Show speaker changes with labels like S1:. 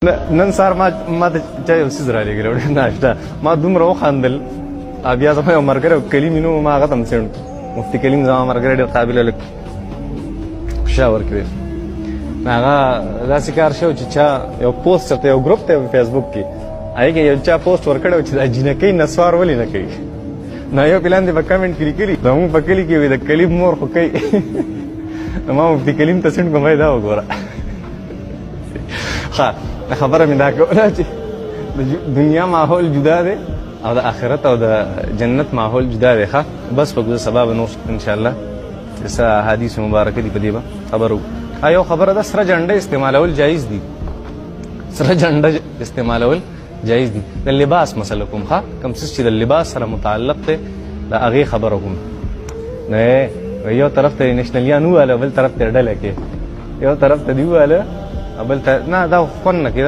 S1: نن سهار ما ته چا یو څیز رالیږلی ناشته ما دومره وخندل بیا زما یو ملګری کلیم نوم ما هغه ته هم څېړم مفتي کلیم زما ملګری ډېر قابله لږ خوشا ورکوي هغه داسې کار شوی چې چا یو پوسټ چېرته یو ګروپ ته فیسبوک کې هغې کې یو چا پوسټ ورکړی و چې دا جینکۍ نسوار ولې نه کوي نو یو پلان دې په کمنټ کې لیکلي زموږ په کلي کې وي د کلیم مور خو کوي ما مفتي کلیم ته سینډ کوم دا وګوره ښه خبره مې دا کوله چې د دنیا ماحول جدا دی او د آخرت او د جنت ماحول جدا دی ښه بس په ګوزه سبا به نور انشاءالله څه احادیث مبارکه دي په دې به خبر وکړو یو خبره ده سره جنډه استعمالول جایز دي سره جنډه استعمالول جایز دي د لباس مسله کوم ښه کوم څه چې د لباس سره متعلق دی د هغې خبره کوم نه یو طرف ته نېشنلیان وواله بل طرف ته ډله کې یو طرف ته دې وواله بل ته نه دا خوند نه کوي